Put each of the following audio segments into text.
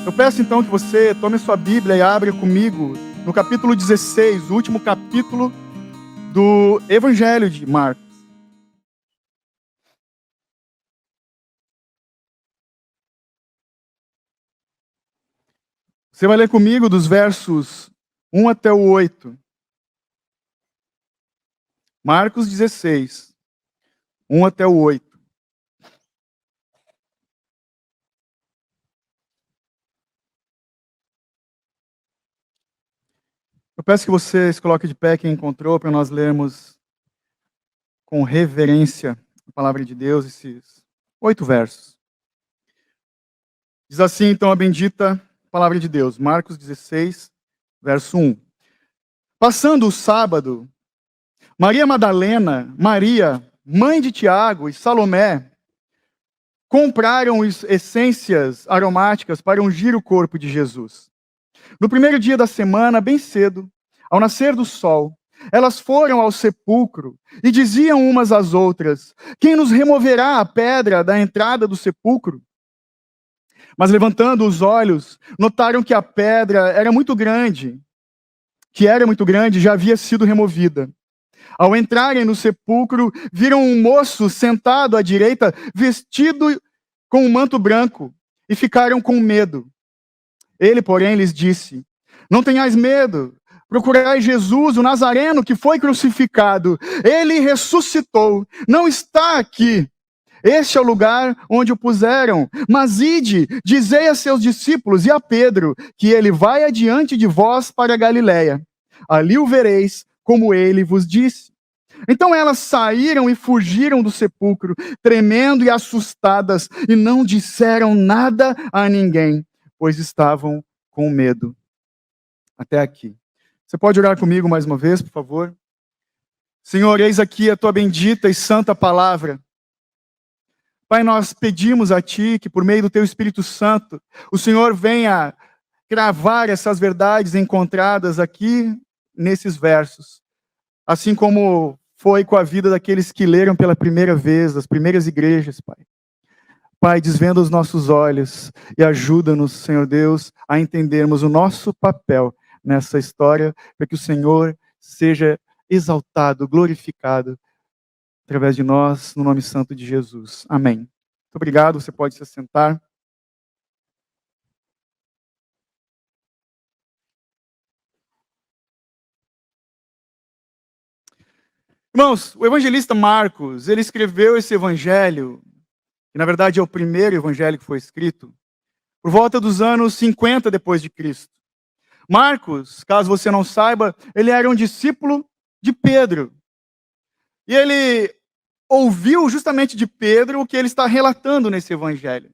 Eu peço então que você tome sua Bíblia e abra comigo no capítulo 16, o último capítulo do Evangelho de Marcos. Você vai ler comigo dos versos 1 até o 8. Marcos 16, 1 até o 8. Eu peço que você se coloque de pé, quem encontrou, para nós lermos com reverência a palavra de Deus, esses 8 versos. Diz assim, então, a bendita palavra de Deus. Marcos 16, verso 1. Passando o sábado, Maria Madalena, Maria, mãe de Tiago e Salomé, compraram essências aromáticas para ungir o corpo de Jesus. No primeiro dia da semana, bem cedo, ao nascer do sol, elas foram ao sepulcro e diziam umas às outras: quem nos removerá a pedra da entrada do sepulcro? Mas levantando os olhos, notaram que a pedra era muito grande, já havia sido removida. Ao entrarem no sepulcro, viram um moço sentado à direita, vestido com um manto branco, e ficaram com medo. Ele, porém, lhes disse: não tenhais medo, procurai Jesus, o Nazareno, que foi crucificado. Ele ressuscitou, não está aqui. Este é o lugar onde o puseram. Mas ide, dizei a seus discípulos e a Pedro, que ele vai adiante de vós para a Galiléia. Ali o vereis, como ele vos disse. Então elas saíram e fugiram do sepulcro, tremendo e assustadas, e não disseram nada a ninguém, pois estavam com medo. Até aqui. Você pode orar comigo mais uma vez, por favor? Senhor, eis aqui a tua bendita e santa palavra. Pai, nós pedimos a Ti que, por meio do Teu Espírito Santo, o Senhor venha cravar essas verdades encontradas aqui nesses versos. Assim como foi com a vida daqueles que leram pela primeira vez, das primeiras igrejas, Pai. Pai, desvenda os nossos olhos e ajuda-nos, Senhor Deus, a entendermos o nosso papel nessa história, para que o Senhor seja exaltado, glorificado, através de nós, no nome santo de Jesus. Amém. Muito obrigado, você pode se assentar. Irmãos, o evangelista Marcos, ele escreveu esse evangelho, que na verdade é o primeiro evangelho que foi escrito, por volta dos anos 50 depois de Cristo. Marcos, caso você não saiba, ele era um discípulo de Pedro. E ele ouviu justamente de Pedro o que ele está relatando nesse evangelho.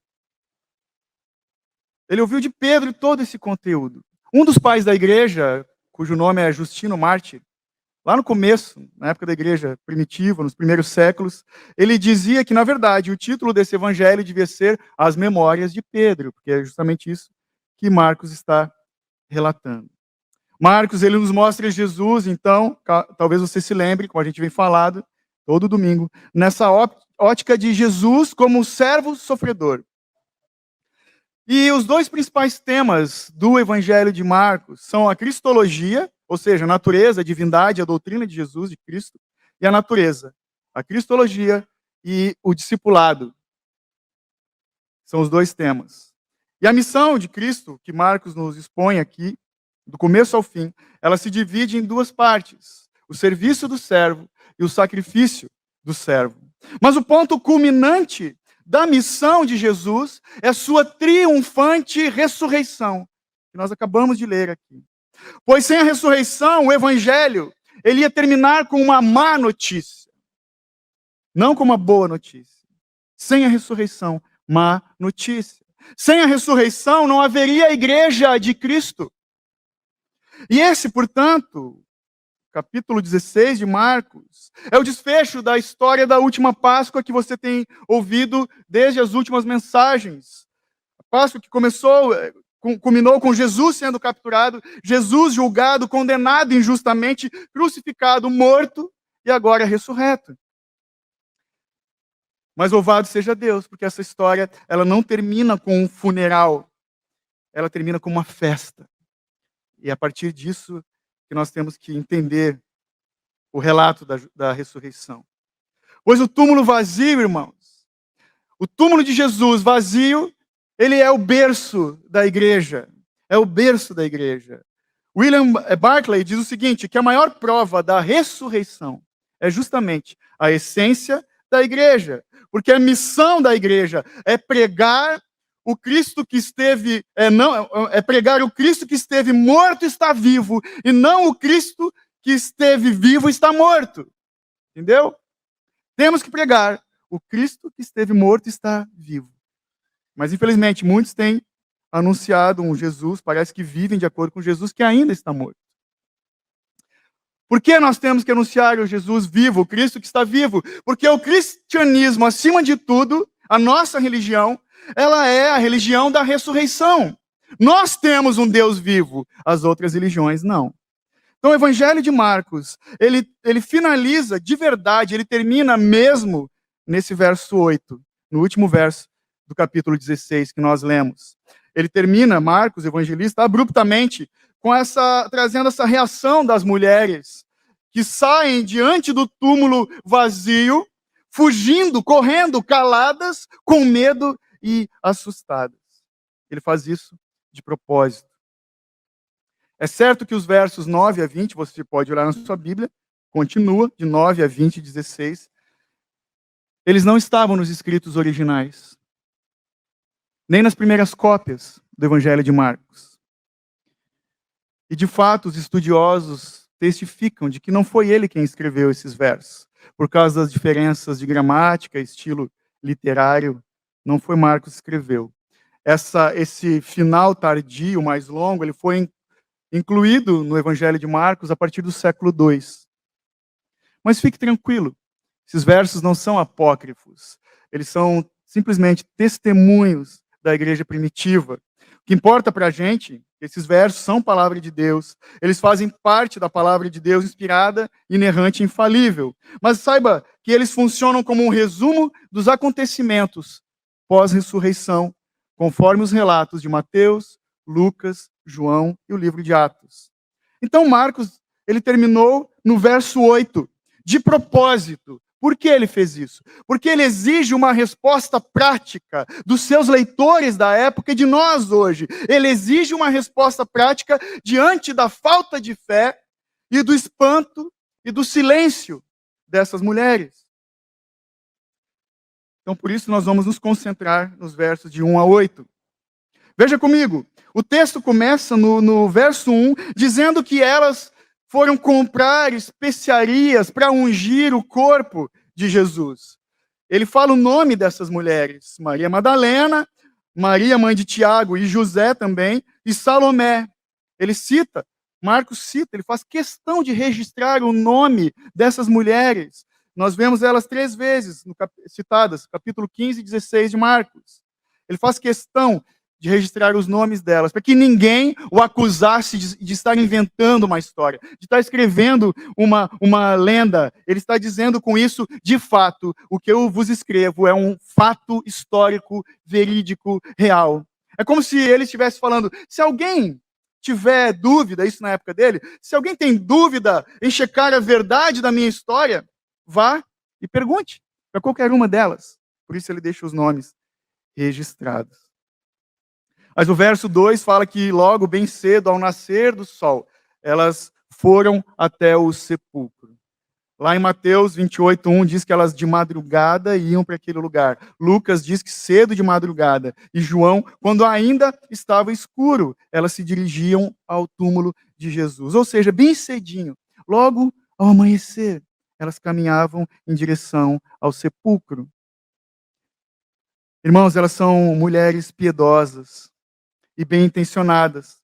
Ele ouviu de Pedro todo esse conteúdo. Um dos pais da igreja, cujo nome é Justino Mártir, lá no começo, na época da igreja primitiva, nos primeiros séculos, ele dizia que, na verdade, o título desse evangelho devia ser As Memórias de Pedro, porque é justamente isso que Marcos está relatando. Marcos, ele nos mostra Jesus, então, talvez você se lembre, como a gente vem falado todo domingo, nessa ótica de Jesus como servo sofredor. E os dois principais temas do Evangelho de Marcos são a cristologia, ou seja, a natureza, a divindade, a doutrina de Jesus, de Cristo, e a natureza, a cristologia e o discipulado. São os dois temas. E a missão de Cristo, que Marcos nos expõe aqui, do começo ao fim, ela se divide em duas partes: o serviço do servo e o sacrifício do servo. Mas o ponto culminante da missão de Jesus é sua triunfante ressurreição, que nós acabamos de ler aqui. Pois sem a ressurreição, o evangelho, ele ia terminar com uma má notícia, não com uma boa notícia. Sem a ressurreição, má notícia. Sem a ressurreição, não haveria a igreja de Cristo. E esse, portanto, capítulo 16 de Marcos, é o desfecho da história da última Páscoa que você tem ouvido desde as últimas mensagens. A Páscoa que culminou com Jesus sendo capturado, Jesus julgado, condenado injustamente, crucificado, morto e agora ressurreto. Mas louvado seja Deus, porque essa história ela não termina com um funeral. ela termina como uma festa. E é a partir disso que nós temos que entender o relato da ressurreição. Pois o túmulo vazio, irmãos, o túmulo de Jesus vazio, ele é o berço da igreja. É o berço da igreja. William Barclay diz o seguinte, que a maior prova da ressurreição é justamente a essência da igreja. Porque a missão da igreja é pregar o Cristo que esteve, pregar o Cristo que esteve morto e está vivo, e não o Cristo que esteve vivo e está morto. Entendeu? Temos que pregar o Cristo que esteve morto e está vivo. Mas, infelizmente, muitos têm anunciado um Jesus, parece que vivem de acordo com Jesus que ainda está morto. Por que nós temos que anunciar o Jesus vivo, o Cristo que está vivo? Porque o cristianismo, acima de tudo, a nossa religião, ela é a religião da ressurreição. Nós temos um Deus vivo, as outras religiões não. Então, o Evangelho de Marcos, ele finaliza de verdade, ele termina mesmo nesse verso 8, no último verso do capítulo 16 que nós lemos. Ele termina, Marcos, evangelista, abruptamente, trazendo essa reação das mulheres que saem diante do túmulo vazio, fugindo, correndo, caladas, com medo e assustadas. Ele faz isso de propósito. É certo que os versos 9 a 20, você pode olhar na sua Bíblia, continua, de 9 a 20 e 16. Eles não estavam nos escritos originais, nem nas primeiras cópias do Evangelho de Marcos. E, de fato, os estudiosos testificam de que não foi ele quem escreveu esses versos. Por causa das diferenças de gramática, estilo literário, não foi Marcos que escreveu. Esse final tardio, mais longo, ele foi incluído no Evangelho de Marcos a partir do século II. Mas fique tranquilo, esses versos não são apócrifos. Eles são simplesmente testemunhos da igreja primitiva. O que importa para a gente, esses versos são palavra de Deus, eles fazem parte da palavra de Deus inspirada, inerrante e infalível. Mas saiba que eles funcionam como um resumo dos acontecimentos pós-ressurreição, conforme os relatos de Mateus, Lucas, João e o livro de Atos. Então Marcos, ele terminou no verso 8, de propósito. Por que ele fez isso? Porque ele exige uma resposta prática dos seus leitores da época e de nós hoje. Ele exige uma resposta prática diante da falta de fé e do espanto e do silêncio dessas mulheres. Então, por isso, nós vamos nos concentrar nos versos de 1 a 8. Veja comigo, o texto começa no verso 1, dizendo que elas foram comprar especiarias para ungir o corpo de Jesus. Ele fala o nome dessas mulheres: Maria Madalena, Maria, mãe de Tiago, e José também, e Salomé. Ele cita, Marcos cita, ele faz questão de registrar o nome dessas mulheres. Nós vemos elas 3 vezes citadas, capítulo 15 e 16 de Marcos. Ele faz questão de registrar os nomes delas, para que ninguém o acusasse de estar inventando uma história, de estar escrevendo uma lenda. Ele está dizendo com isso, de fato, o que eu vos escrevo é um fato histórico, verídico, real. É como se ele estivesse falando, se alguém tiver dúvida, isso na época dele, se alguém tem dúvida em checar a verdade da minha história, vá e pergunte para qualquer uma delas. Por isso ele deixa os nomes registrados. Mas o verso 2 fala que logo, bem cedo, ao nascer do sol, elas foram até o sepulcro. Lá em Mateus 28:1 diz que elas de madrugada iam para aquele lugar. Lucas diz que cedo de madrugada. E João, quando ainda estava escuro, elas se dirigiam ao túmulo de Jesus. Ou seja, bem cedinho, logo ao amanhecer, elas caminhavam em direção ao sepulcro. Irmãos, elas são mulheres piedosas e bem-intencionadas,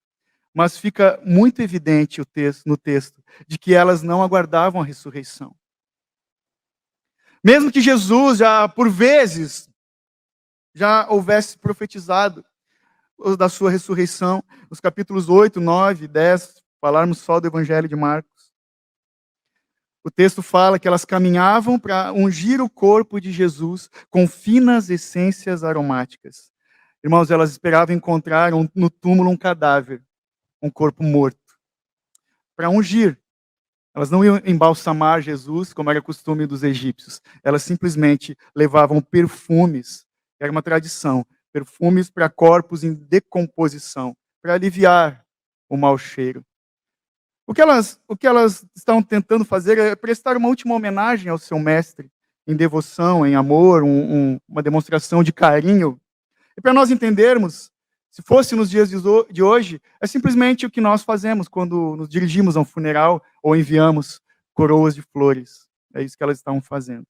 mas fica muito evidente no texto de que elas não aguardavam a ressurreição. Mesmo que Jesus já, por vezes, já houvesse profetizado da sua ressurreição, nos capítulos 8, 9 e 10, falarmos só do Evangelho de Marcos, o texto fala que elas caminhavam para ungir o corpo de Jesus com finas essências aromáticas. Irmãos, elas esperavam encontrar no túmulo um cadáver, um corpo morto, para ungir. Elas não iam embalsamar Jesus, como era costume dos egípcios. Elas simplesmente levavam perfumes, era uma tradição, perfumes para corpos em decomposição, para aliviar o mau cheiro. O que elas estão tentando fazer é prestar uma última homenagem ao seu mestre, em devoção, em amor, uma demonstração de carinho. E para nós entendermos, se fosse nos dias de hoje, é simplesmente o que nós fazemos quando nos dirigimos a um funeral ou enviamos coroas de flores. É isso que elas estavam fazendo.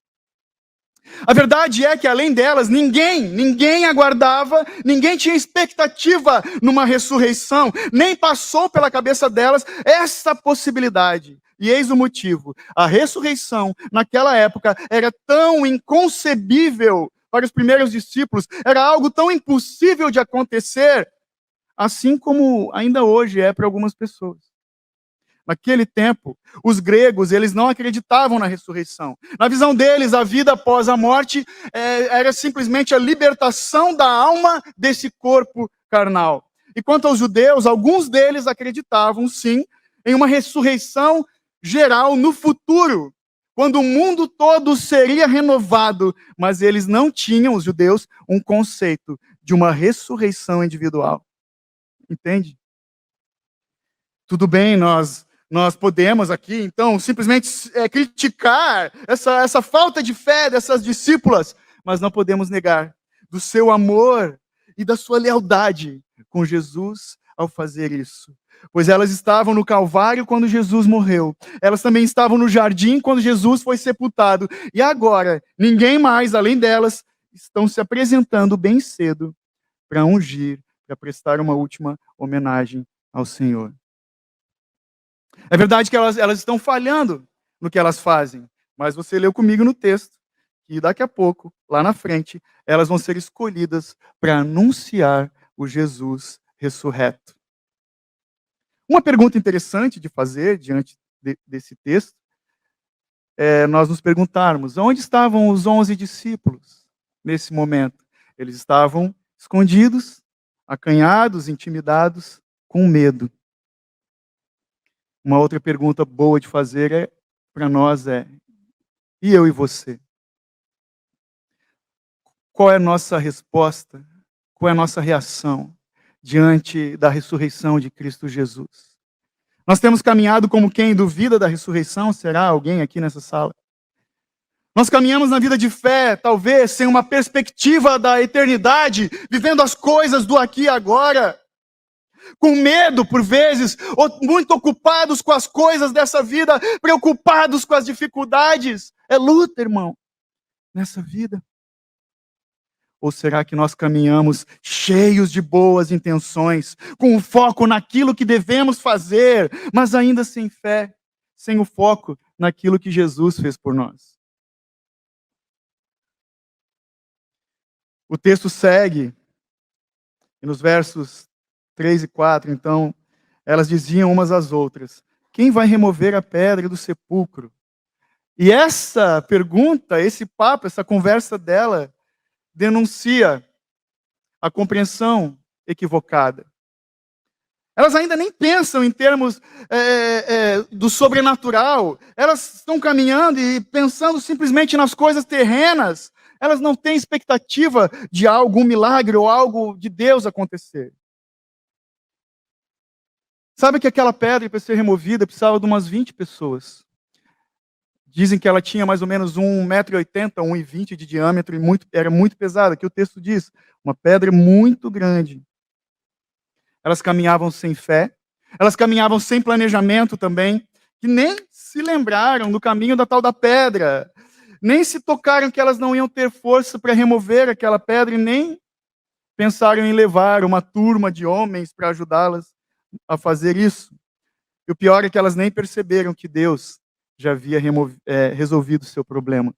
A verdade é que, além delas, ninguém aguardava, ninguém tinha expectativa numa ressurreição, nem passou pela cabeça delas essa possibilidade. E eis o motivo. A ressurreição, naquela época, era tão inconcebível para os primeiros discípulos, era algo tão impossível de acontecer, assim como ainda hoje é para algumas pessoas. Naquele tempo, os gregos, eles não acreditavam na ressurreição. Na visão deles, a vida após a morte era simplesmente a libertação da alma desse corpo carnal. E quanto aos judeus, alguns deles acreditavam, sim, em uma ressurreição geral no futuro, quando o mundo todo seria renovado, mas eles não tinham, os judeus, um conceito de uma ressurreição individual. Entende? Tudo bem, nós podemos aqui, então, simplesmente criticar essa falta de fé dessas discípulas, mas não podemos negar do seu amor e da sua lealdade com Jesus ao fazer isso. Pois elas estavam no Calvário quando Jesus morreu. Elas também estavam no jardim quando Jesus foi sepultado. E agora, ninguém mais, além delas, estão se apresentando bem cedo para ungir, para prestar uma última homenagem ao Senhor. É verdade que elas estão falhando no que elas fazem, mas você leu comigo no texto que daqui a pouco, lá na frente, elas vão ser escolhidas para anunciar o Jesus ressurreto. Uma pergunta interessante de fazer diante desse texto é nós nos perguntarmos: onde estavam os 11 discípulos nesse momento? Eles estavam escondidos, acanhados, intimidados, com medo. Uma outra pergunta boa de fazer para nós é: e eu e você? Qual é a nossa resposta? Qual é a nossa reação diante da ressurreição de Cristo Jesus? Nós temos caminhado como quem duvida da ressurreição? Será alguém aqui nessa sala? Nós caminhamos na vida de fé, talvez sem uma perspectiva da eternidade, vivendo as coisas do aqui e agora, com medo por vezes, ou muito ocupados com as coisas dessa vida, preocupados com as dificuldades. É luta, irmão, nessa vida. Ou será que nós caminhamos cheios de boas intenções, com o foco naquilo que devemos fazer, mas ainda sem fé, sem o foco naquilo que Jesus fez por nós? O texto segue, e nos versos 3 e 4, então, elas diziam umas às outras: quem vai remover a pedra do sepulcro? E essa pergunta, esse papo, essa conversa dela, denuncia a compreensão equivocada. Elas ainda nem pensam em termos do sobrenatural. Elas estão caminhando e pensando simplesmente nas coisas terrenas. Elas não têm expectativa de algum milagre ou algo de Deus acontecer. Sabe que aquela pedra, para ser removida, precisava de umas 20 pessoas. Dizem que ela tinha mais ou menos 1,80 m, 1,20 m de diâmetro, e era muito pesada, que o texto diz, uma pedra muito grande. Elas caminhavam sem fé, elas caminhavam sem planejamento também, que nem se lembraram do caminho da tal da pedra, nem se tocaram que elas não iam ter força para remover aquela pedra, e nem pensaram em levar uma turma de homens para ajudá-las a fazer isso. E o pior é que elas nem perceberam que Deus já havia resolvido o seu problema.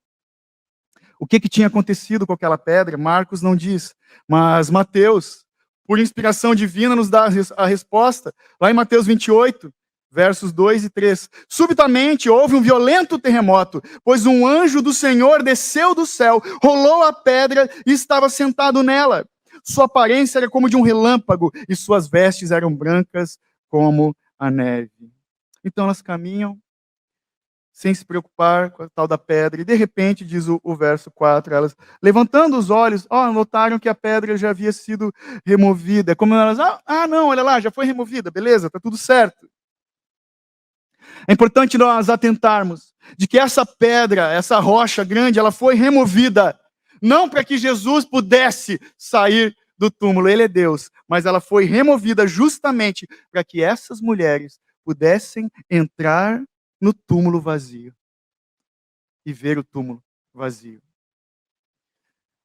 O que tinha acontecido com aquela pedra, Marcos não diz, mas Mateus, por inspiração divina, nos dá a resposta, lá em Mateus 28, versos 2 e 3. Subitamente houve um violento terremoto, pois um anjo do Senhor desceu do céu, rolou a pedra e estava sentado nela. sua aparência era como de um relâmpago, e suas vestes eram brancas como a neve. Então elas caminham, sem se preocupar com a tal da pedra, e de repente, diz o verso 4, elas, levantando os olhos, notaram que a pedra já havia sido removida. É como elas, não, olha lá, já foi removida, beleza, está tudo certo. É importante nós atentarmos de que essa pedra, essa rocha grande, ela foi removida, não para que Jesus pudesse sair do túmulo, ele é Deus, mas ela foi removida justamente para que essas mulheres pudessem entrar no túmulo vazio e ver o túmulo vazio.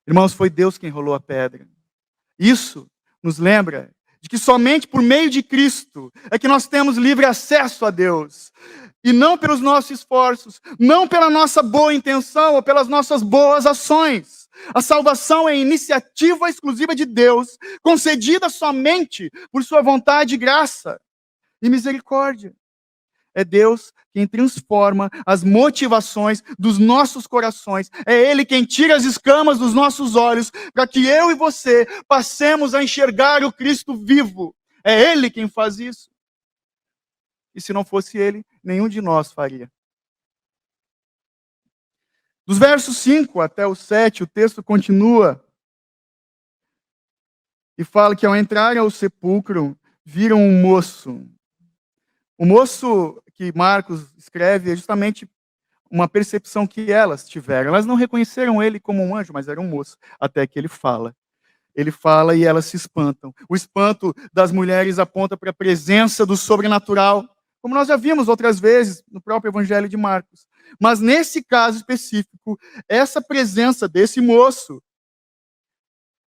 Irmãos, foi Deus quem rolou a pedra. Isso nos lembra de que somente por meio de Cristo é que nós temos livre acesso a Deus. E não pelos nossos esforços, não pela nossa boa intenção ou pelas nossas boas ações. A salvação é iniciativa exclusiva de Deus, concedida somente por sua vontade e graça e misericórdia. É Deus quem transforma as motivações dos nossos corações. É Ele quem tira as escamas dos nossos olhos para que eu e você passemos a enxergar o Cristo vivo. É Ele quem faz isso. E se não fosse Ele, nenhum de nós faria. Dos versos 5 até o 7, o texto continua e fala que ao entrarem ao sepulcro, viram um moço. O moço que Marcos escreve é justamente uma percepção que elas tiveram. Elas não reconheceram ele como um anjo, mas era um moço, até que ele fala. Ele fala e elas se espantam. O espanto das mulheres aponta para a presença do sobrenatural, como nós já vimos outras vezes no próprio Evangelho de Marcos. Mas nesse caso específico, essa presença desse moço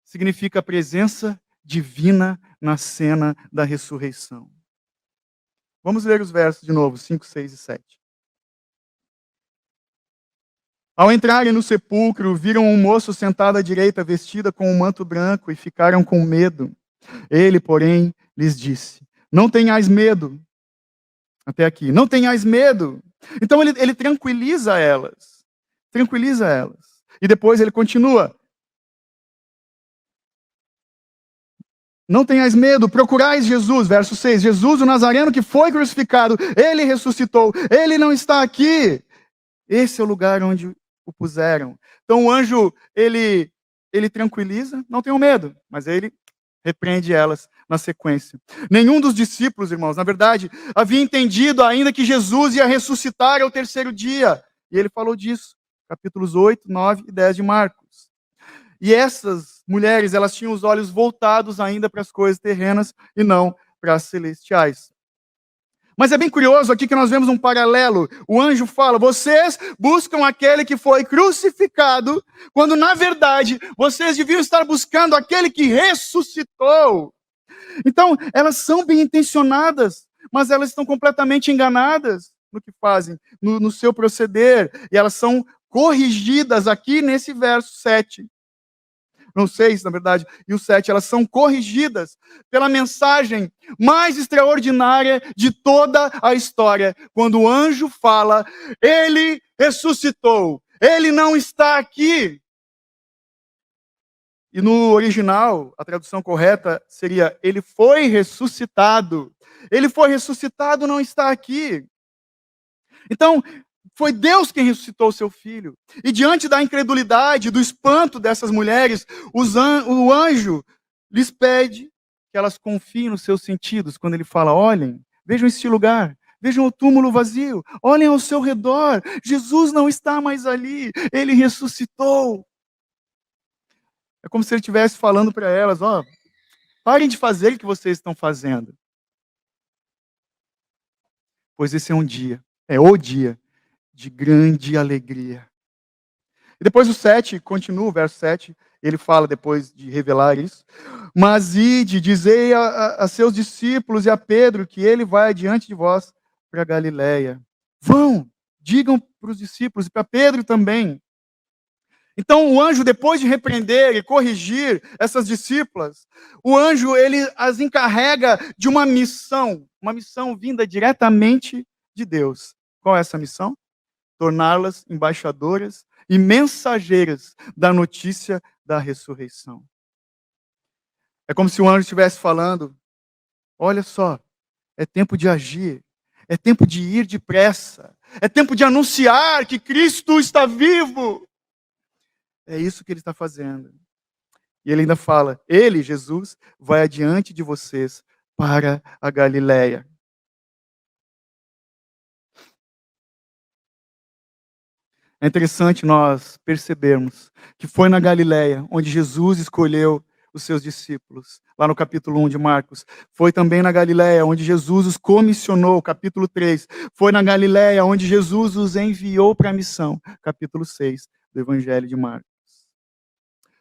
significa a presença divina na cena da ressurreição. Vamos ler os versos de novo, 5, 6 e 7. Ao entrarem no sepulcro, viram um moço sentado à direita, vestida com um manto branco, e ficaram com medo. Ele, porém, lhes disse: não tenhais medo. Até aqui. Não tenhais medo. Então ele tranquiliza elas. Tranquiliza elas. E depois ele continua: não tenhais medo, procurais Jesus, verso 6, Jesus o Nazareno que foi crucificado, ele ressuscitou, ele não está aqui. Esse é o lugar onde o puseram. Então o anjo, ele tranquiliza, não tenham medo, mas ele repreende elas na sequência. Nenhum dos discípulos, irmãos, na verdade, havia entendido ainda que Jesus ia ressuscitar ao terceiro dia. E ele falou disso, capítulos 8, 9 e 10 de Marcos. E essas mulheres, elas tinham os olhos voltados ainda para as coisas terrenas e não para as celestiais. Mas é bem curioso aqui que nós vemos um paralelo. O anjo fala: vocês buscam aquele que foi crucificado, quando na verdade vocês deviam estar buscando aquele que ressuscitou. Então, elas são bem intencionadas, mas elas estão completamente enganadas no que fazem, no seu proceder. E elas são corrigidas aqui nesse verso 7. No 6, na verdade, e o 7, elas são corrigidas pela mensagem mais extraordinária de toda a história. Quando o anjo fala: ele ressuscitou, ele não está aqui. E no original, a tradução correta seria: ele foi ressuscitado. Ele foi ressuscitado, não está aqui. Então, foi Deus quem ressuscitou o seu filho. E diante da incredulidade, do espanto dessas mulheres, o anjo lhes pede que elas confiem nos seus sentidos. Quando ele fala: olhem, vejam este lugar, vejam o túmulo vazio, olhem ao seu redor, Jesus não está mais ali, ele ressuscitou. É como se ele estivesse falando para elas: parem de fazer o que vocês estão fazendo. Pois esse é um dia, é o dia de grande alegria. E depois o 7, continua o verso 7, ele fala, depois de revelar isso: mas ide, dizei a seus discípulos e a Pedro que ele vai adiante de vós para Galiléia. Vão, digam para os discípulos e para Pedro também. Então o anjo, depois de repreender e corrigir essas discípulas, o anjo, ele as encarrega de uma missão vinda diretamente de Deus. Qual é essa missão? Torná-las embaixadoras e mensageiras da notícia da ressurreição. É como se o anjo estivesse falando: olha só, é tempo de agir, é tempo de ir depressa, é tempo de anunciar que Cristo está vivo. É isso que ele está fazendo. E ele ainda fala: ele, Jesus, vai adiante de vocês para a Galileia. É interessante nós percebermos que foi na Galileia onde Jesus escolheu os seus discípulos, lá no capítulo 1 de Marcos. Foi também na Galileia onde Jesus os comissionou, capítulo 3. Foi na Galileia onde Jesus os enviou para a missão, capítulo 6 do Evangelho de Marcos.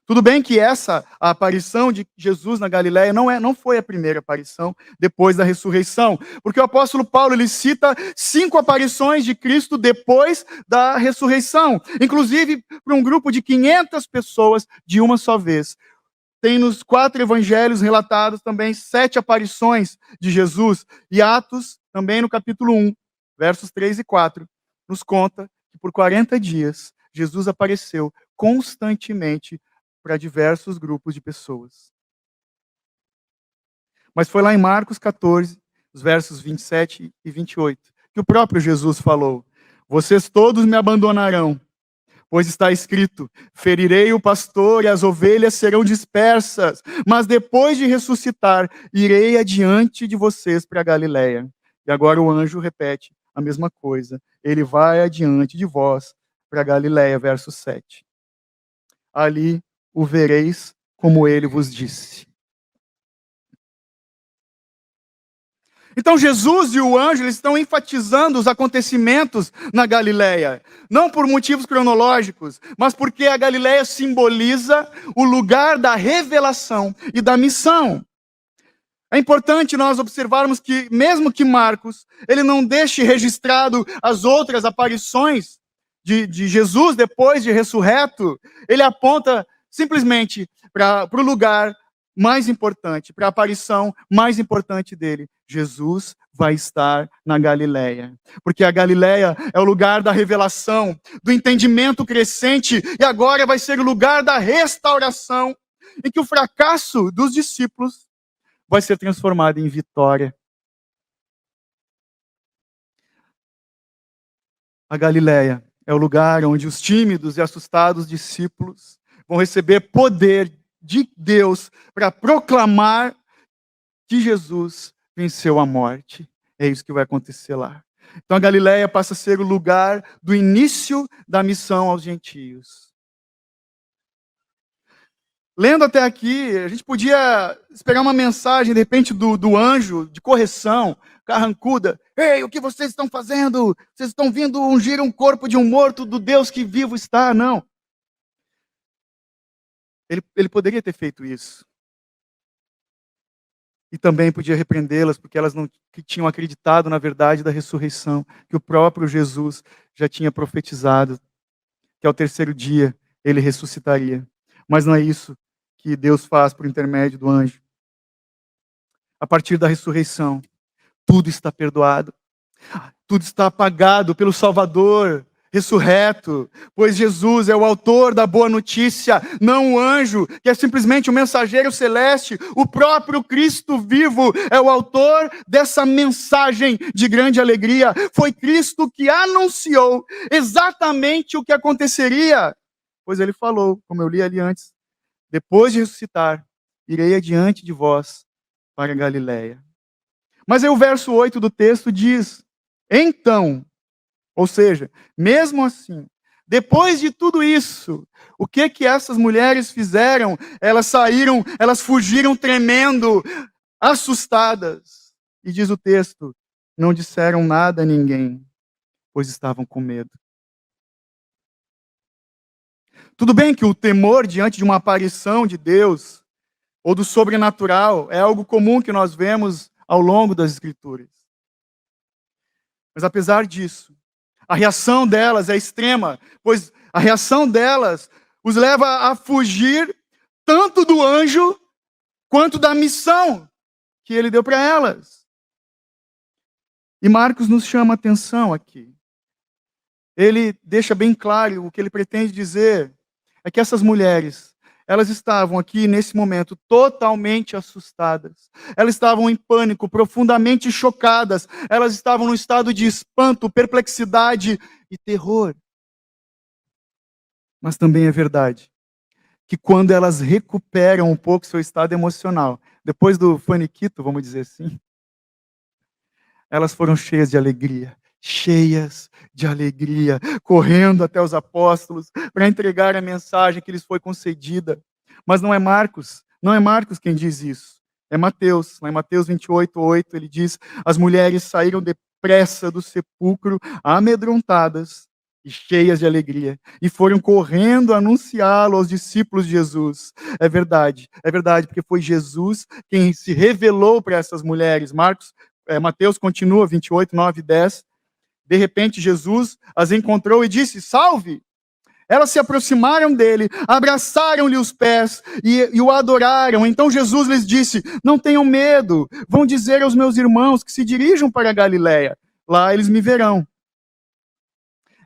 Tudo bem que a aparição de Jesus na Galileia não foi a primeira aparição depois da ressurreição, porque o apóstolo Paulo ele cita 5 aparições de Cristo depois da ressurreição, inclusive para um grupo de 500 pessoas de uma só vez. Tem nos 4 evangelhos relatados também 7 aparições de Jesus, e Atos, também no capítulo 1, versos 3 e 4, nos conta que por 40 dias Jesus apareceu constantemente para diversos grupos de pessoas. Mas foi lá em Marcos 14, os versos 27 e 28, que o próprio Jesus falou: vocês todos me abandonarão, pois está escrito: ferirei o pastor e as ovelhas serão dispersas, mas depois de ressuscitar, irei adiante de vocês para a Galileia. E agora o anjo repete a mesma coisa: ele vai adiante de vós para a Galileia, verso 7. Ali o vereis como ele vos disse. Então Jesus e o anjo eles estão enfatizando os acontecimentos na Galileia, não por motivos cronológicos, mas porque a Galileia simboliza o lugar da revelação e da missão. É importante nós observarmos que, mesmo que Marcos ele não deixe registrado as outras aparições de Jesus depois de ressurreto, ele aponta simplesmente para o lugar mais importante, para a aparição mais importante dele. Jesus vai estar na Galileia, porque a Galileia é o lugar da revelação, do entendimento crescente, e agora vai ser o lugar da restauração, em que o fracasso dos discípulos vai ser transformado em vitória. A Galileia é o lugar onde os tímidos e assustados discípulos vão receber poder de Deus para proclamar que Jesus venceu a morte. É isso que vai acontecer lá. Então a Galileia passa a ser o lugar do início da missão aos gentios. Lendo até aqui, a gente podia esperar uma mensagem, de repente, do anjo de correção, carrancuda. Ei, o que vocês estão fazendo? Vocês estão vindo ungir um corpo de um morto do Deus que vivo está? Não. Ele poderia ter feito isso. E também podia repreendê-las, porque elas não tinham acreditado na verdade da ressurreição, que o próprio Jesus já tinha profetizado, que ao terceiro dia ele ressuscitaria. Mas não é isso que Deus faz por intermédio do anjo. A partir da ressurreição, tudo está perdoado. Tudo está apagado pelo Salvador ressurreto, pois Jesus é o autor da boa notícia, não o anjo, que é simplesmente um mensageiro celeste. O próprio Cristo vivo é o autor dessa mensagem de grande alegria. Foi Cristo que anunciou exatamente o que aconteceria, pois ele falou, como eu li ali antes: depois de ressuscitar, irei adiante de vós para a Galileia. Mas aí o verso 8 do texto diz: então, ou seja, mesmo assim, depois de tudo isso, o que essas mulheres fizeram? Elas saíram, elas fugiram tremendo, assustadas. E diz o texto: não disseram nada a ninguém, pois estavam com medo. Tudo bem que o temor diante de uma aparição de Deus ou do sobrenatural é algo comum que nós vemos ao longo das Escrituras. Mas apesar disso, a reação delas é extrema, pois a reação delas os leva a fugir tanto do anjo quanto da missão que ele deu para elas. E Marcos nos chama a atenção aqui. Ele deixa bem claro o que ele pretende dizer é que essas mulheres, Elas estavam aqui, nesse momento, totalmente assustadas. Elas estavam em pânico, profundamente chocadas. Elas estavam num estado de espanto, perplexidade e terror. Mas também é verdade que quando elas recuperam um pouco seu estado emocional, depois do faniquito, vamos dizer assim, elas foram cheias de alegria, correndo até os apóstolos para entregar a mensagem que lhes foi concedida. Mas não é Marcos quem diz isso, é Mateus. Lá em Mateus 28:8, ele diz: as mulheres saíram depressa do sepulcro, amedrontadas e cheias de alegria, e foram correndo anunciá-lo aos discípulos de Jesus. É verdade, porque foi Jesus quem se revelou para essas mulheres. Mateus continua, 28, 9 e 10. De repente, Jesus as encontrou e disse: salve! Elas se aproximaram dele, abraçaram-lhe os pés e o adoraram. Então Jesus lhes disse: não tenham medo, vão dizer aos meus irmãos que se dirijam para a Galiléia. Lá eles me verão.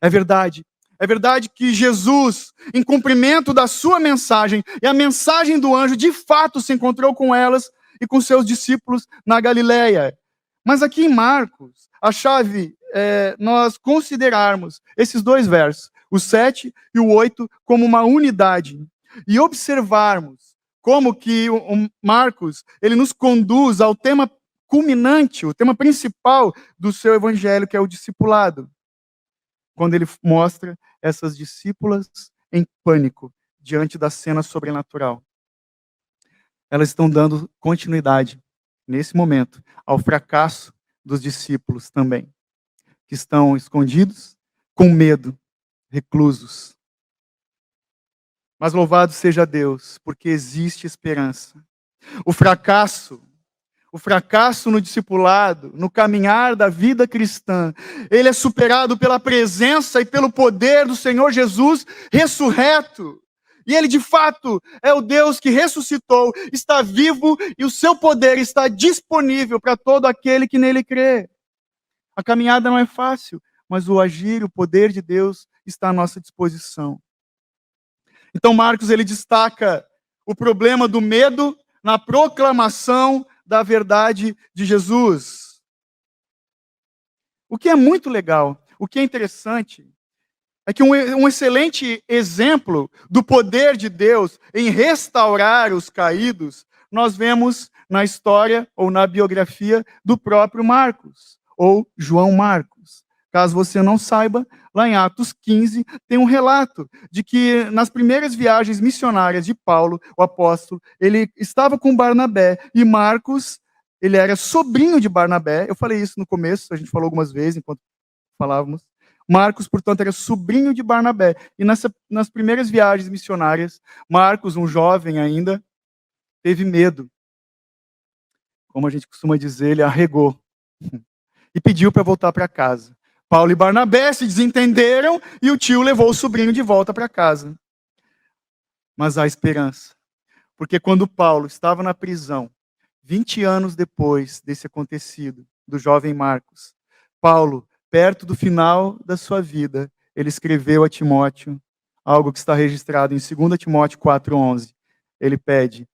É verdade que Jesus, em cumprimento da sua mensagem e a mensagem do anjo, de fato se encontrou com elas e com seus discípulos na Galiléia. Mas aqui em Marcos, a chave é nós considerarmos esses dois versos, o 7 e o 8, como uma unidade. E observarmos como que o Marcos, ele nos conduz ao tema culminante, o tema principal do seu evangelho, que é o discipulado. Quando ele mostra essas discípulas em pânico diante da cena sobrenatural. Elas estão dando continuidade, nesse momento, ao fracasso dos discípulos também, que estão escondidos, com medo, reclusos. Mas louvado seja Deus, porque existe esperança. O fracasso no discipulado, no caminhar da vida cristã, ele é superado pela presença e pelo poder do Senhor Jesus ressurreto. E ele, de fato, é o Deus que ressuscitou, está vivo e o seu poder está disponível para todo aquele que nele crê. A caminhada não é fácil, mas o agir, o poder de Deus está à nossa disposição. Então, Marcos, ele destaca o problema do medo na proclamação da verdade de Jesus. O que é muito legal, o que é interessante, é que um excelente exemplo do poder de Deus em restaurar os caídos, nós vemos na história ou na biografia do próprio Marcos, ou João Marcos. Caso você não saiba, lá em Atos 15 tem um relato de que nas primeiras viagens missionárias de Paulo, o apóstolo, ele estava com Barnabé e Marcos, ele era sobrinho de Barnabé. Eu falei isso no começo, a gente falou algumas vezes enquanto falávamos. Marcos, portanto, era sobrinho de Barnabé. E nas primeiras viagens missionárias, Marcos, um jovem ainda, teve medo. Como a gente costuma dizer, ele arregou. E pediu para voltar para casa. Paulo e Barnabé se desentenderam e o tio levou o sobrinho de volta para casa. Mas há esperança. Porque quando Paulo estava na prisão, 20 anos depois desse acontecido, do jovem Marcos, Paulo, perto do final da sua vida, ele escreveu a Timóteo algo que está registrado em 2 Timóteo 4:11. Ele pede: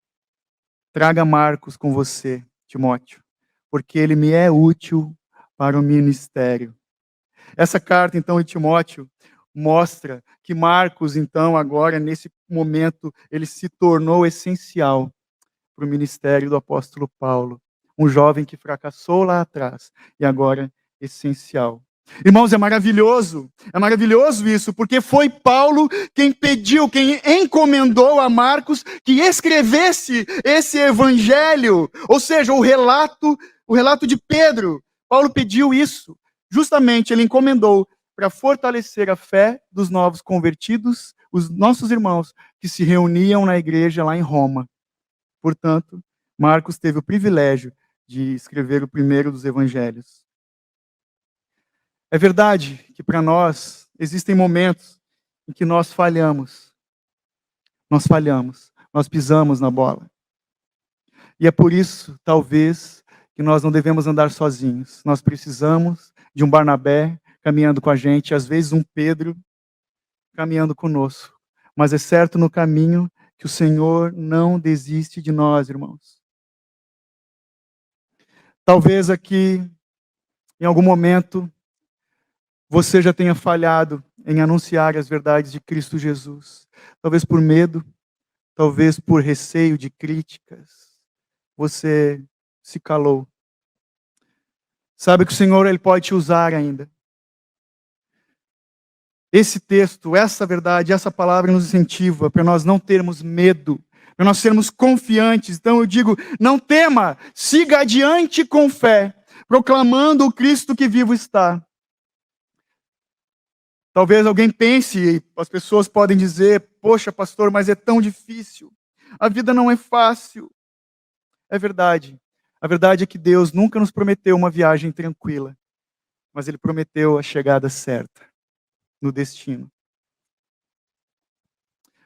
traga Marcos com você, Timóteo, porque ele me é útil para o ministério. Essa carta, então, de Timóteo mostra que Marcos, então, agora, nesse momento, ele se tornou essencial para o ministério do apóstolo Paulo. Um jovem que fracassou lá atrás e agora essencial. Irmãos, é maravilhoso isso, porque foi Paulo quem pediu, quem encomendou a Marcos que escrevesse esse evangelho, ou seja, o relato de Pedro. Paulo pediu isso, justamente ele encomendou para fortalecer a fé dos novos convertidos, os nossos irmãos que se reuniam na igreja lá em Roma. Portanto, Marcos teve o privilégio de escrever o primeiro dos evangelhos. É verdade que para nós existem momentos em que nós falhamos, nós pisamos na bola. E é por isso, talvez, que nós não devemos andar sozinhos. Nós precisamos de um Barnabé caminhando com a gente, às vezes um Pedro caminhando conosco. Mas é certo no caminho que o Senhor não desiste de nós, irmãos. Talvez aqui, em algum momento, você já tenha falhado em anunciar as verdades de Cristo Jesus. Talvez por medo, talvez por receio de críticas. Você se calou. Sabe que o Senhor ele pode te usar ainda. Esse texto, essa verdade, essa palavra nos incentiva para nós não termos medo, para nós sermos confiantes. Então eu digo, não tema, siga adiante com fé, proclamando o Cristo que vivo está. Talvez alguém pense, as pessoas podem dizer, poxa pastor, mas é tão difícil, a vida não é fácil. É verdade. A verdade é que Deus nunca nos prometeu uma viagem tranquila, mas Ele prometeu a chegada certa, no destino.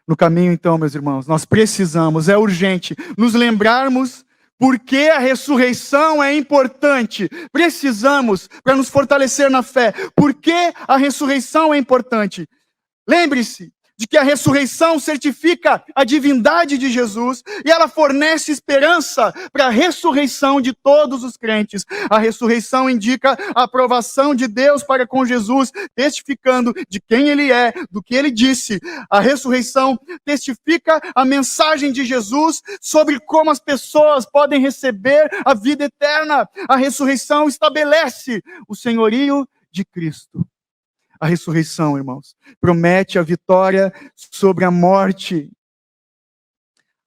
No caminho, então, meus irmãos, nós precisamos, é urgente, nos lembrarmos por que a ressurreição é importante. Precisamos, para nos fortalecer na fé, por que a ressurreição é importante. Lembre-se de que a ressurreição certifica a divindade de Jesus e ela fornece esperança para a ressurreição de todos os crentes. A ressurreição indica a aprovação de Deus para com Jesus, testificando de quem Ele é, do que Ele disse. A ressurreição testifica a mensagem de Jesus sobre como as pessoas podem receber a vida eterna. A ressurreição estabelece o senhorio de Cristo. A ressurreição, irmãos, promete a vitória sobre a morte.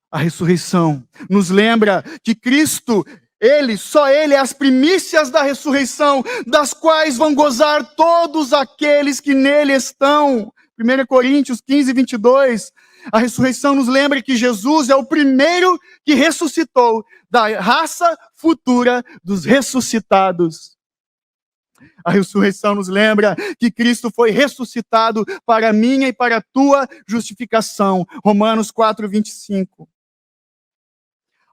A ressurreição nos lembra que Cristo, só Ele é as primícias da ressurreição, das quais vão gozar todos aqueles que nele estão. 1 Coríntios 15, 22. A ressurreição nos lembra que Jesus é o primeiro que ressuscitou da raça futura dos ressuscitados. A ressurreição nos lembra que Cristo foi ressuscitado para a minha e para a tua justificação. Romanos 4, 25.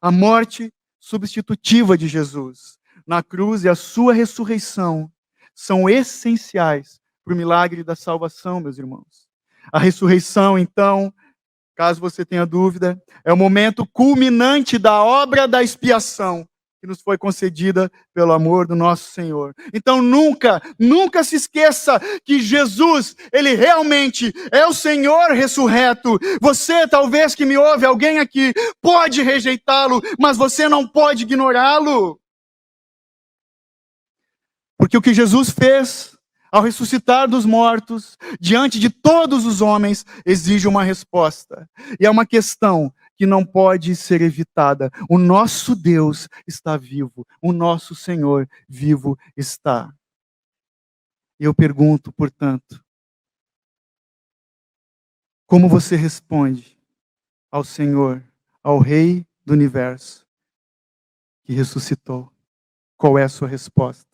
A morte substitutiva de Jesus na cruz e a sua ressurreição são essenciais para o milagre da salvação, meus irmãos. A ressurreição, então, caso você tenha dúvida, é o momento culminante da obra da expiação que nos foi concedida pelo amor do nosso Senhor. Então nunca se esqueça que Jesus, Ele realmente é o Senhor ressurreto. Você, talvez que me ouve, alguém aqui, pode rejeitá-lo, mas você não pode ignorá-lo. Porque o que Jesus fez ao ressuscitar dos mortos, diante de todos os homens, exige uma resposta. E é uma questão que não pode ser evitada. O nosso Deus está vivo. O nosso Senhor vivo está. E eu pergunto, portanto, como você responde ao Senhor, ao Rei do Universo, que ressuscitou? Qual é a sua resposta?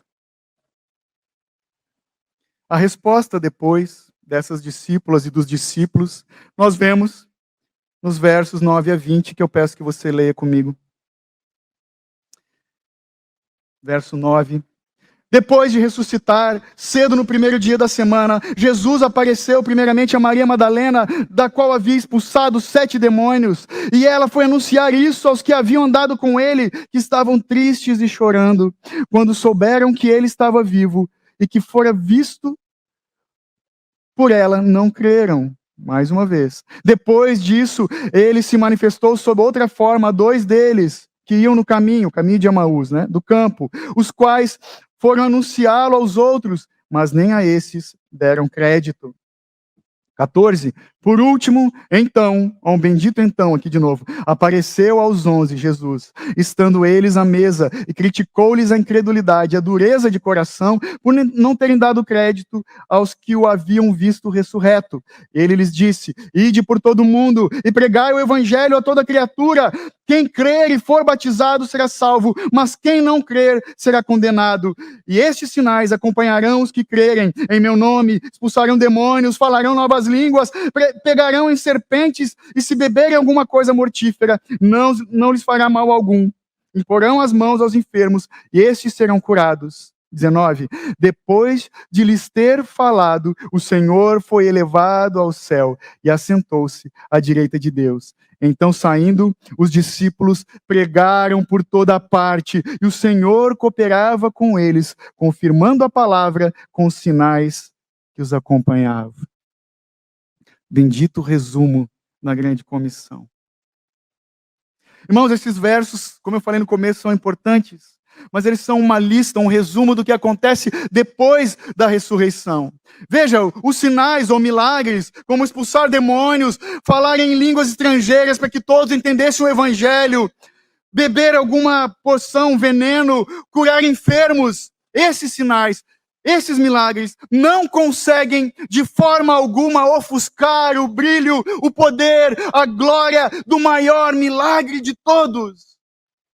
A resposta depois dessas discípulas e dos discípulos, nós vemos nos versos 9 a 20, que eu peço que você leia comigo. Verso 9. Depois de ressuscitar, cedo no primeiro dia da semana, Jesus apareceu primeiramente a Maria Madalena, da qual havia expulsado 7 demônios, e ela foi anunciar isso aos que haviam andado com ele, que estavam tristes e chorando. Quando souberam que ele estava vivo e que fora visto por ela, não creram. Mais uma vez. Depois disso, ele se manifestou sob outra forma a 2 deles, que iam no caminho de Emaús, do campo, os quais foram anunciá-lo aos outros, mas nem a esses deram crédito. 14. Por último, então, bendito então, aqui de novo, apareceu aos 11 Jesus, estando eles à mesa, e criticou-lhes a incredulidade, a dureza de coração, por não terem dado crédito aos que o haviam visto ressurreto. Ele lhes disse: ide por todo o mundo, e pregai o evangelho a toda criatura. Quem crer e for batizado será salvo, mas quem não crer será condenado. E estes sinais acompanharão os que crerem. Em meu nome expulsarão demônios, falarão novas línguas, pegarão em serpentes, e se beberem alguma coisa mortífera, não lhes fará mal algum. Imporão as mãos aos enfermos, e estes serão curados. 19. Depois de lhes ter falado, o Senhor foi elevado ao céu e assentou-se à direita de Deus. Então, saindo, os discípulos pregaram por toda parte, e o Senhor cooperava com eles, confirmando a palavra com os sinais que os acompanhavam. Bendito resumo na grande comissão. Irmãos, esses versos, como eu falei no começo, são importantes, mas eles são uma lista, um resumo do que acontece depois da ressurreição. Veja, os sinais ou milagres, como expulsar demônios, falar em línguas estrangeiras para que todos entendessem o evangelho, beber alguma poção, veneno, curar enfermos, esses sinais, esses milagres não conseguem de forma alguma ofuscar o brilho, o poder, a glória do maior milagre de todos,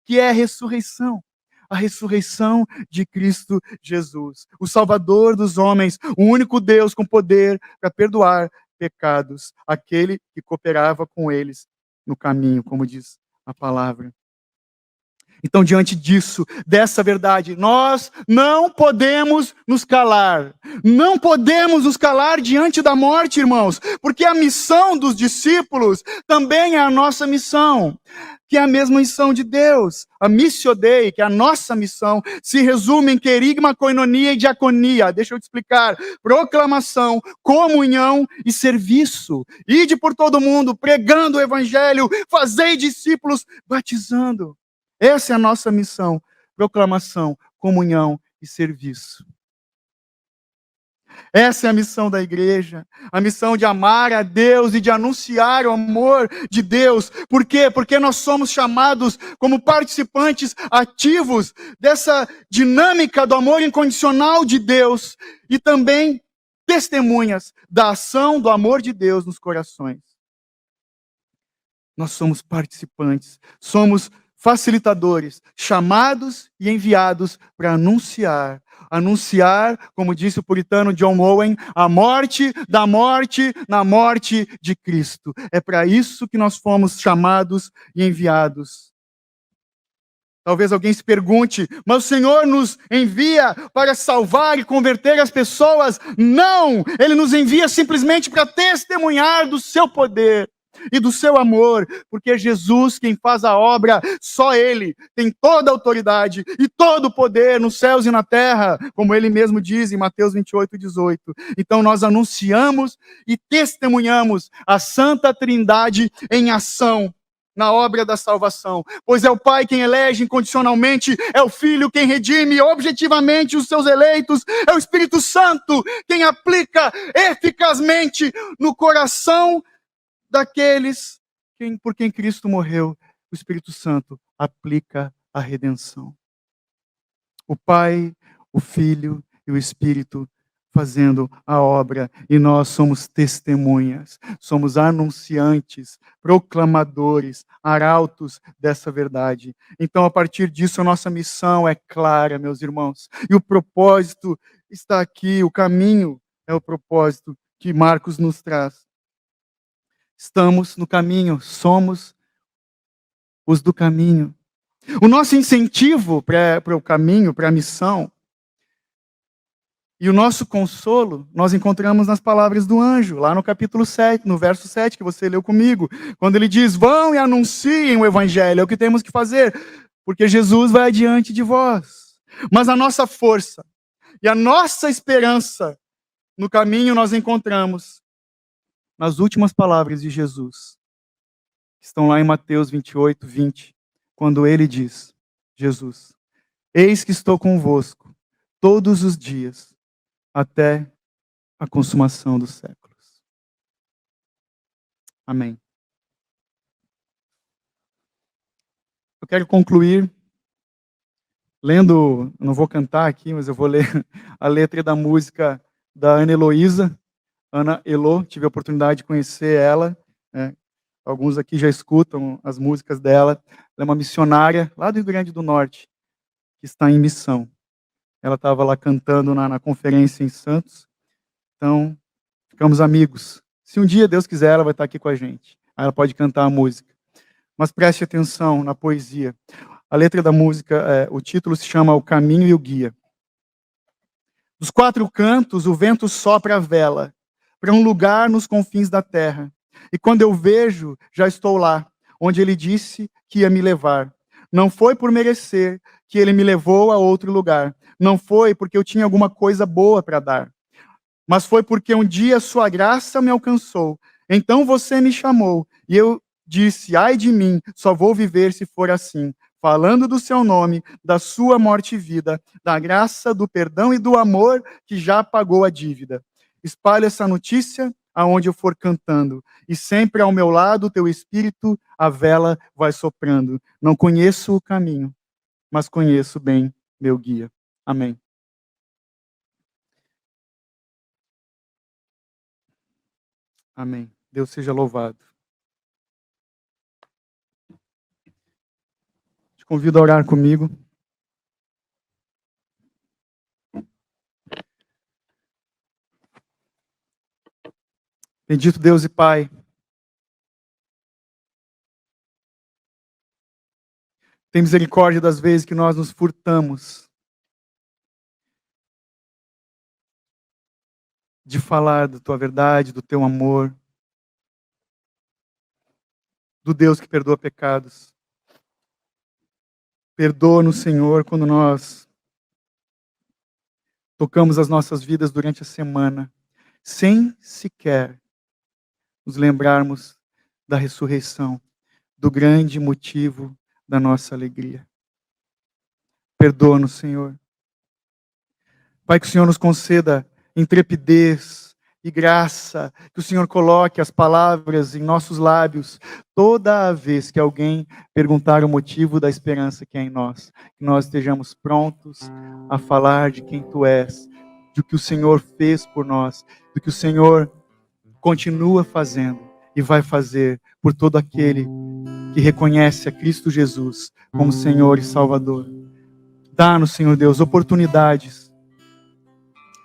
que é a ressurreição. A ressurreição de Cristo Jesus, o Salvador dos homens, o único Deus com poder para perdoar pecados, aquele que cooperava com eles no caminho, como diz a palavra. Então, diante disso, dessa verdade, nós não podemos nos calar. Não podemos nos calar diante da morte, irmãos, porque a missão dos discípulos também é a nossa missão, que é a mesma missão de Deus. A missio Dei, que é a nossa missão, se resume em querigma, koinonia e diaconia. Deixa eu te explicar. Proclamação, comunhão e serviço. Ide por todo mundo, pregando o evangelho, fazei discípulos, batizando. Essa é a nossa missão, proclamação, comunhão e serviço. Essa é a missão da igreja, a missão de amar a Deus e de anunciar o amor de Deus. Por quê? Porque nós somos chamados como participantes ativos dessa dinâmica do amor incondicional de Deus e também testemunhas da ação do amor de Deus nos corações. Nós somos participantes, somos facilitadores, chamados e enviados para anunciar, como disse o puritano John Owen, a morte da morte na morte de Cristo. É para isso que nós fomos chamados e enviados. Talvez alguém se pergunte, mas o Senhor nos envia para salvar e converter as pessoas? Não! Ele nos envia simplesmente para testemunhar do seu poder e do seu amor, porque é Jesus quem faz a obra, só Ele tem toda a autoridade e todo o poder nos céus e na terra, como Ele mesmo diz em Mateus 28:18. Então nós anunciamos e testemunhamos a Santa Trindade em ação na obra da salvação, pois é o Pai quem elege incondicionalmente, é o Filho quem redime objetivamente os seus eleitos, é o Espírito Santo quem aplica eficazmente no coração daqueles por quem Cristo morreu. O Espírito Santo aplica a redenção. O Pai, o Filho e o Espírito fazendo a obra, e nós somos testemunhas, somos anunciantes, proclamadores, arautos dessa verdade. Então, a partir disso, a nossa missão é clara, meus irmãos, e o propósito está aqui, o caminho é o propósito que Marcos nos traz. Estamos no caminho, somos os do caminho. O nosso incentivo para o caminho, para a missão, e o nosso consolo, nós encontramos nas palavras do anjo, lá no capítulo 7, no verso 7, que você leu comigo, quando ele diz, vão e anunciem o evangelho, é o que temos que fazer, porque Jesus vai adiante de vós. Mas a nossa força e a nossa esperança no caminho nós encontramos nas últimas palavras de Jesus, que estão lá em Mateus 28:20, quando ele diz, Jesus, eis que estou convosco todos os dias, até a consumação dos séculos. Amém. Eu quero concluir lendo, não vou cantar aqui, mas eu vou ler a letra da música da Ana Heloísa. Ana Elo, tive a oportunidade de conhecer ela, né? Alguns aqui já escutam as músicas dela. Ela é uma missionária lá do Rio Grande do Norte, que está em missão. Ela estava lá cantando na conferência em Santos. Então, ficamos amigos. Se um dia Deus quiser, ela vai estar aqui com a gente. Aí ela pode cantar a música. Mas preste atenção na poesia. A letra da música, o título se chama O Caminho e o Guia. Dos quatro cantos, o vento sopra a vela para um lugar nos confins da terra. E quando eu vejo, já estou lá, onde ele disse que ia me levar. Não foi por merecer que ele me levou a outro lugar. Não foi porque eu tinha alguma coisa boa para dar. Mas foi porque um dia sua graça me alcançou. Então você me chamou e eu disse: ai de mim, só vou viver se for assim. Falando do seu nome, da sua morte e vida, da graça, do perdão e do amor que já pagou a dívida. Espalhe essa notícia aonde eu for cantando, e sempre ao meu lado teu espírito, a vela vai soprando. Não conheço o caminho, mas conheço bem meu guia. Amém. Amém. Deus seja louvado. Te convido a orar comigo. Bendito Deus e Pai, tem misericórdia das vezes que nós nos furtamos de falar da tua verdade, do teu amor, do Deus que perdoa pecados. Perdoa-nos, Senhor, quando nós tocamos as nossas vidas durante a semana, sem sequer nos lembrarmos da ressurreição, do grande motivo da nossa alegria. Perdoa-nos, Senhor. Pai, que o Senhor nos conceda intrepidez e graça, que o Senhor coloque as palavras em nossos lábios toda vez que alguém perguntar o motivo da esperança que é em nós. Que nós estejamos prontos a falar de quem Tu és, do que o Senhor fez por nós, do que o Senhor continua fazendo e vai fazer por todo aquele que reconhece a Cristo Jesus como Senhor e Salvador. Dá-nos, Senhor Deus, oportunidades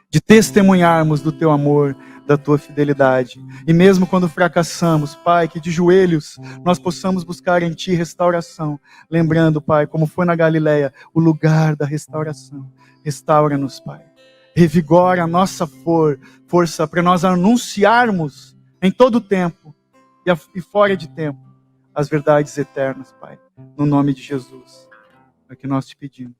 de testemunharmos do Teu amor, da Tua fidelidade. E mesmo quando fracassamos, Pai, que de joelhos nós possamos buscar em Ti restauração. Lembrando, Pai, como foi na Galileia, o lugar da restauração. Restaura-nos, Pai. Revigora a nossa força para nós anunciarmos em todo o tempo e fora de tempo as verdades eternas, Pai. No nome de Jesus. É o que nós te pedimos.